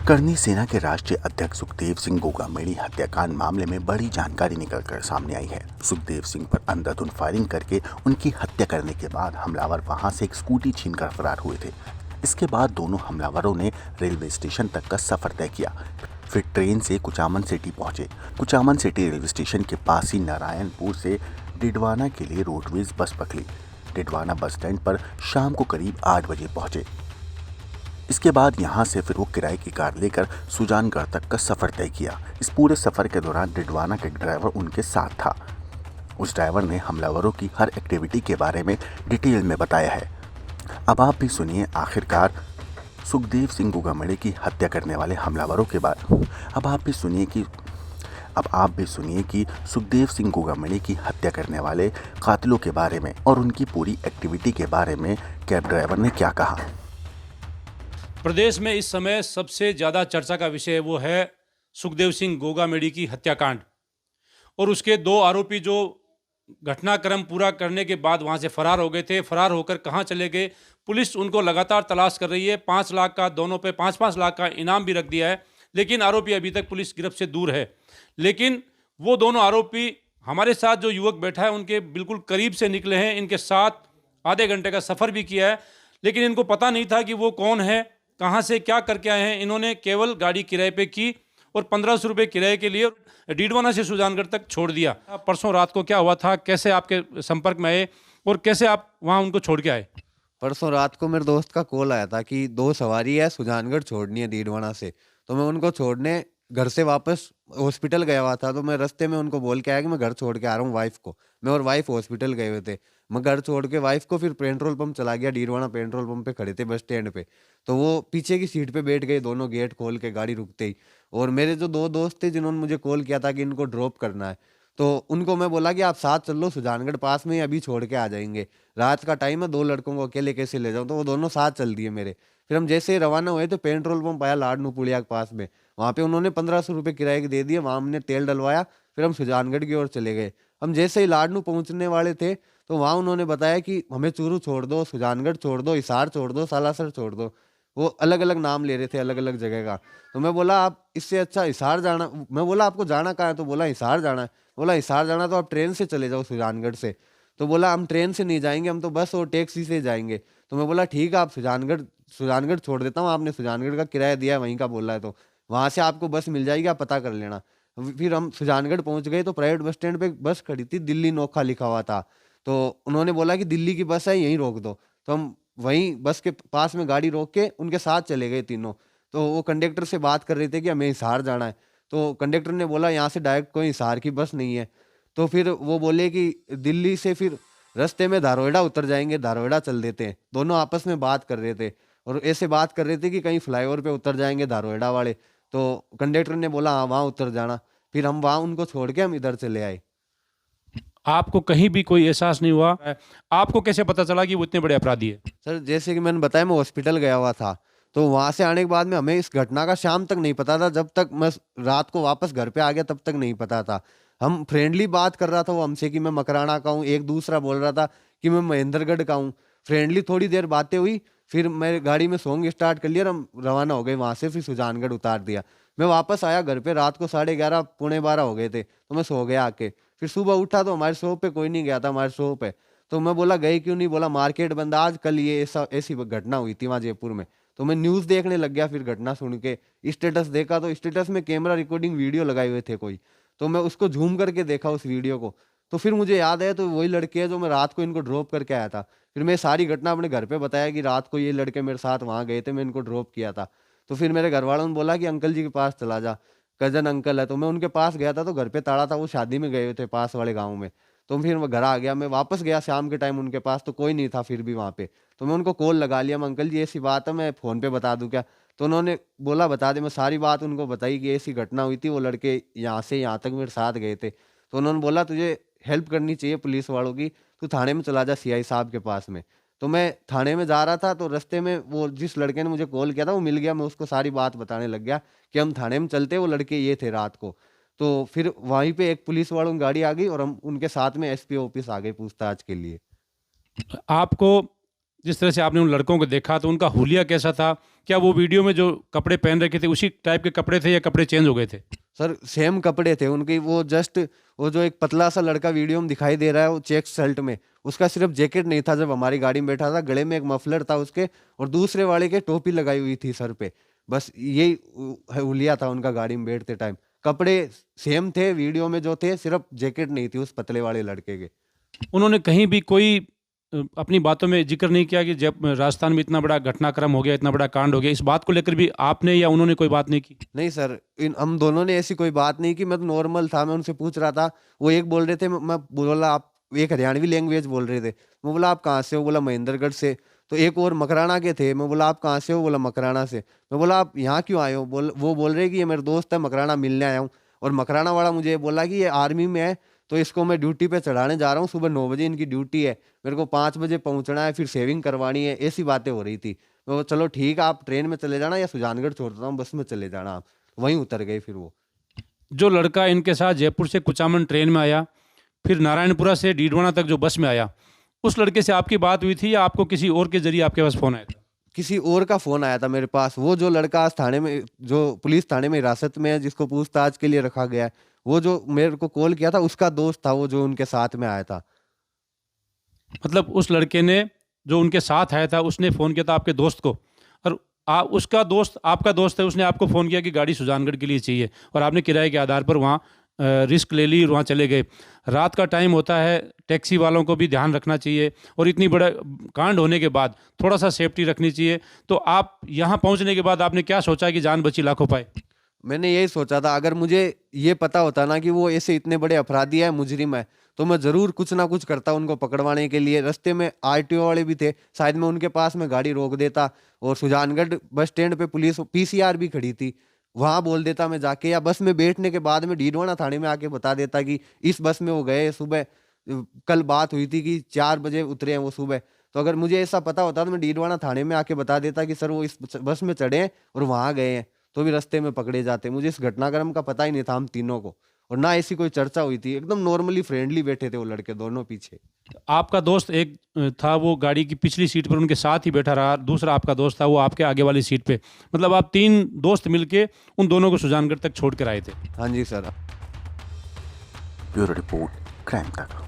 करनी सेना के राष्ट्रीय अध्यक्ष सुखदेव सिंह गोगामेड़ी हत्याकांड मामले में बड़ी जानकारी निकलकर सामने आई है। सुखदेव सिंह पर अंधाधुंध फायरिंग करके उनकी हत्या करने के बाद हमलावर वहां से एक स्कूटी छीनकर फरार हुए थे। इसके बाद दोनों हमलावरों ने रेलवे स्टेशन तक का सफर तय किया, फिर ट्रेन से कुचामन सिटी पहुंचे। कुचामन सिटी रेलवे स्टेशन के पास ही नारायणपुर से डिडवाना के लिए रोडवेज बस पकड़ी। डिडवाना बस स्टैंड पर शाम को करीब 8 बजे पहुंचे। इसके बाद यहां से फिर वो किराए की कार लेकर सुजानगढ़ तक का सफर तय किया। इस पूरे सफर के दौरान डिडवाना का एक ड्राइवर उनके साथ था। उस ड्राइवर ने हमलावरों की हर एक्टिविटी के बारे में डिटेल में बताया है। अब आप भी सुनिए आखिरकार सुखदेव सिंह गोगामेड़ी की हत्या करने वाले हमलावरों के बारे। अब आप भी सुनिए कि सुखदेव सिंह गोगामेड़ी की हत्या करने वाले कातिलों के बारे में और उनकी पूरी एक्टिविटी के बारे में कैब ड्राइवर ने क्या कहा। प्रदेश में इस समय सबसे ज़्यादा चर्चा का विषय वो है सुखदेव सिंह गोगामेड़ी की हत्याकांड और उसके 2 आरोपी जो घटनाक्रम पूरा करने के बाद वहां से फरार हो गए थे। फरार होकर कहां चले गए, पुलिस उनको लगातार तलाश कर रही है। 5 लाख का दोनों पे 5-5 लाख का इनाम भी रख दिया है, लेकिन आरोपी अभी तक पुलिस गिरफ्त से दूर है। लेकिन वो दोनों आरोपी हमारे साथ जो युवक बैठा है उनके बिल्कुल करीब से निकले हैं। इनके साथ आधे घंटे का सफ़र भी किया है, लेकिन इनको पता नहीं था कि वो कौन है, कहाँ से क्या करके आए हैं। इन्होंने केवल गाड़ी किराए पे की और 1500 रुपये किराए के लिए डीडवाना से सुजानगढ़ तक छोड़ दिया। परसों रात को क्या हुआ था, कैसे आपके संपर्क में आए और कैसे आप वहाँ उनको छोड़ के आए? परसों रात को मेरे दोस्त का कॉल आया था कि 2 सवारी है, सुजानगढ़ छोड़नी है डीडवाना से। तो मैं उनको छोड़ने घर से वापस हॉस्पिटल गया हुआ था। तो मैं रास्ते में उनको बोल के आया कि मैं घर छोड़ के आ रहा हूँ वाइफ को। मैं और वाइफ हॉस्पिटल गए हुए थे। मैं घर छोड़ के वाइफ को फिर पेट्रोल पंप चला गया। डीडवाना पेट्रोल पंप पे खड़े थे बस स्टैंड पे। तो वो पीछे की सीट पे बैठ गए, दोनों गेट खोल के गाड़ी रुकते ही। और मेरे जो 2 दोस्त थे जिन्होंने मुझे कॉल किया था कि इनको ड्रॉप करना है, तो उनको मैं बोला कि आप साथ चल लो, सुजानगढ़ पास में ही अभी छोड़ के आ जाएंगे। रात का टाइम है, 2 लड़कों को अकेले कैसे ले जाऊं। तो वो दोनों साथ चल दिए मेरे। फिर हम जैसे ही रवाना हुए तो पेट्रोल पंप आया लाडनू पुलिया के पास में। वहाँ पे उन्होंने 1500 रुपये किराए के दे दिए। वहाँ हमने तेल डलवाया, फिर हम सुजानगढ़ की ओर चले गए। हम जैसे ही लाडनू पहुँचने वाले थे तो वहाँ उन्होंने बताया कि हमें चूरू छोड़ दो, सुजानगढ़ छोड़ दो, हिसार छोड़ दो, सालासर छोड़ दो। वो अलग अलग नाम ले रहे थे, अलग अलग जगह का। तो मैं बोला आप इससे अच्छा हिसार जाना। मैं बोला आपको जाना कहाँ है? तो बोला हिसार जाना है। बोला हिसार जाना तो आप ट्रेन से चले जाओ सुजानगढ़ से। तो बोला हम ट्रेन से नहीं जाएंगे, हम तो बस और टैक्सी से जाएंगे। तो मैं बोला ठीक है, आप सुजानगढ़ छोड़ देता हूँ, आपने सुजानगढ़ का किराया दिया है वहीं का बोला है, तो वहाँ से आपको बस मिल जाएगी, आप पता कर लेना। फिर हम सुजानगढ़ पहुँच गए तो प्राइवेट बस स्टैंड पे बस खड़ी थी, दिल्ली नोखा लिखा हुआ था। तो उन्होंने बोला कि दिल्ली की बस है, यहीं रोक दो। तो हम वहीं बस के पास में गाड़ी रोक के उनके साथ चले गए तीनों। तो वो कंडक्टर से बात कर रहे थे कि हमें हिसार जाना है। तो कंडक्टर ने बोला यहाँ से डायरेक्ट कोई हिसार की बस नहीं है। तो फिर वो बोले कि दिल्ली से फिर रास्ते में धारोएड़ा उतर जाएंगे, धारोएड़ा चल देते हैं। दोनों आपस में बात कर रहे थे और ऐसे बात कर रहे थे कि कहीं फ्लाईओवर पे उतर जाएंगे धारोएड़ा वाले। तो कंडक्टर ने बोला हाँ वहाँ उतर जाना। फिर हम वहाँ उनको छोड़ के हम इधर चले आए। आपको कहीं भी कोई एहसास नहीं हुआ? आपको कैसे पता चला कि वो इतने बड़े अपराधी है? सर जैसे कि मैंने बताया, मैं हॉस्पिटल गया हुआ था। तो वहां से आने के बाद में हमें इस घटना का शाम तक नहीं पता था। जब तक मैं रात को वापस घर पे आ गया तब तक नहीं पता था। हम फ्रेंडली बात कर रहा था वो हमसे कि मैं मकराना का हूँ, एक दूसरा बोल रहा था कि मैं महेंद्रगढ़ का हूँ। फ्रेंडली थोड़ी देर बातें हुई, फिर मैं गाड़ी में सॉन्ग स्टार्ट कर लिया और हम रवाना हो गए वहां से। फिर सुजानगढ़ उतार दिया। मैं वापस आया घर पे, रात को 11:30 पौने 12 हो गए थे। तो मैं सो गया आके। फिर सुबह उठा तो हमारे शॉप पे कोई नहीं गया था, हमारे शॉप पे। तो मैं बोला गए क्यों नहीं? बोला मार्केट बंद आज, कल ये ऐसी घटना हुई थी वहाँ जयपुर में। तो मैं न्यूज़ देखने लग गया। फिर घटना सुन के स्टेटस देखा तो स्टेटस में कैमरा रिकॉर्डिंग वीडियो लगाए हुए थे कोई। तो मैं उसको झूम करके देखा उस वीडियो को। तो फिर मुझे याद आया तो वही लड़के हैं जो मैं रात को इनको ड्रॉप करके आया था। फिर मैं सारी घटना अपने घर पे बताया कि रात को ये लड़के मेरे साथ वहाँ गए थे, मैं इनको ड्रॉप किया था। तो फिर मेरे घर वालों ने बोला कि अंकल जी के पास चला जा, कजन अंकल है। तो मैं उनके पास गया था तो घर पे ताला था, वो शादी में गए हुए थे पास वाले गाँव में। तो फिर मैं घर आ गया। मैं वापस गया शाम के टाइम उनके पास तो कोई नहीं था फिर भी वहाँ पे। तो मैं उनको कॉल लगा लिया, मैं अंकल जी ऐसी बात है, मैं फ़ोन पे बता दूँ क्या? तो उन्होंने बोला बता दे। मैं सारी बात उनको बताई कि ऐसी घटना हुई थी, वो लड़के यहाँ से यहाँ तक मेरे साथ गए थे। तो उन्होंने बोला तुझे हेल्प करनी चाहिए पुलिस वालों की, तू थाने में चला जा सीआई साहब के पास में। तो मैं थाने में जा रहा था तो रास्ते में वो जिस लड़के ने मुझे कॉल किया था वो मिल गया। मैं उसको सारी बात बताने लग गया कि हम थाने में चलते, वो लड़के ये थे रात को। तो फिर वहीं पे एक पुलिस वालों की गाड़ी आ गई और हम उनके साथ में एसपी ऑफिस आ गए पूछताछ के लिए। आपको जिस तरह से आपने उन लड़कों को देखा तो उनका हुलिया कैसा था? क्या वो वीडियो में जो कपड़े पहन रखे थे उसी टाइप के कपड़े थे या कपड़े चेंज हो गए थे? सर सेम कपड़े थे उनके, वो जस्ट वो जो एक पतला सा लड़का वीडियो में दिखाई दे रहा है वो चेक शर्ट में, उसका सिर्फ जैकेट नहीं था जब हमारी गाड़ी में बैठा था, गले में एक मफलर था उसके, और दूसरे वाले के टोपी लगाई हुई थी सर पे। बस यही हुलिया था उनका गाड़ी में बैठते टाइम। कपड़े सेम थे वीडियो में जो थे, सिर्फ जैकेट नहीं थी उस पतले वाले लड़के के। उन्होंने कहीं भी कोई अपनी बातों में जिक्र नहीं किया कि जब राजस्थान में इतना बड़ा घटनाक्रम हो गया, इतना बड़ा कांड हो गया, इस बात को लेकर भी आपने या उन्होंने कोई बात नहीं की? नहीं सर, हम दोनों ने ऐसी कोई बात नहीं की। मैं तो नॉर्मल था, मैं उनसे पूछ रहा था, वो एक बोल रहे थे, मैं बोला आप एक हरियाणवी लैंग्वेज बोल रहे थे, मैं बोला आप कहाँ से हो, बोला महेंद्रगढ़ से। तो एक और मकराना के थे, मैं बोला आप कहाँ से हो, बोला मकराना से। मैं बोला आप यहाँ क्यों आए हो, वो बोल रहे कि ये मेरे दोस्त है, मकराना मिलने आया हूँ। और मकराना वाला मुझे बोला कि ये आर्मी में है, तो इसको मैं ड्यूटी पे चढ़ाने जा रहा हूँ, सुबह 9 बजे इनकी ड्यूटी है, मेरे को 5 बजे पहुँचना है, फिर सेविंग करवानी है। ऐसी बातें हो रही थी। मैं बोला चलो ठीक है, आप ट्रेन में चले जाना या सुजानगढ़ छोड़ता हूँ, बस में चले जाना आप। वहीं उतर गए फिर वो। जो लड़का इनके साथ जयपुर से कुचामन ट्रेन में आया, फिर नारायणपुरा से डीडवाना तक जो बस में आया, उस लड़के से आपकी बात हुई थी या आपको किसी और के जरिए आपके पास फ़ोन आया था? किसी और का फोन आया था मेरे पास। वो जो लड़का आज थाने में, जो पुलिस थाने में हिरासत में है, जिसको पूछताछ के लिए रखा गया है, वो जो मेरे को कॉल किया था उसका दोस्त था वो, जो उनके साथ में आया था। मतलब उस लड़के ने जो उनके साथ आया था उसने फ़ोन किया था आपके दोस्त को, और उसका दोस्त आपका दोस्त है, उसने आपको फ़ोन किया कि गाड़ी सुजानगढ़ के लिए चाहिए, और आपने किराए के आधार पर वहाँ रिस्क ले ली और वहाँ चले गए। रात का टाइम होता है, टैक्सी वालों को भी ध्यान रखना चाहिए, और इतनी बड़ा कांड होने के बाद थोड़ा सा सेफ्टी रखनी चाहिए। तो आप यहाँ पहुँचने के बाद आपने क्या सोचा कि जान बची लाखों पाए? मैंने यही सोचा था, अगर मुझे ये पता होता ना कि वो ऐसे इतने बड़े अपराधी है, मुजरिम है, तो मैं जरूर कुछ ना कुछ करता उनको पकड़वाने के लिए। रास्ते में आरटीओ वाले भी थे, शायद मैं उनके पास में गाड़ी रोक देता, और सुजानगढ़ बस स्टैंड पे पुलिस पीसीआर भी खड़ी थी, वहां बोल देता मैं जाके, या बस में बैठने के बाद में डीडवाना थाने में आके बता देता कि इस बस में वो गए सुबह, कल बात हुई थी कि 4 बजे उतरे हैं वो सुबह। तो अगर मुझे ऐसा पता होता तो मैं डीडवाना थाने में आके बता देता कि सर वो इस बस में चढ़े हैं और वहां गए हैं, तो भी रास्ते में पकड़े जाते। मुझे इस घटनाक्रम का पता ही नहीं था हम तीनों को, और ना ऐसी कोई चर्चा हुई थी। एकदम नॉर्मली फ्रेंडली बैठे थे वो लड़के दोनों पीछे। आपका दोस्त एक था, वो गाड़ी की पिछली सीट पर उनके साथ ही बैठा रहा, दूसरा आपका दोस्त था वो आपके आगे वाली सीट पे, मतलब आप 3 दोस्त मिलके उन दोनों को सुजानगढ़ तक छोड़ कर आए थे? हाँ जी सर। ब्यूरो रिपोर्ट, क्राइम तक।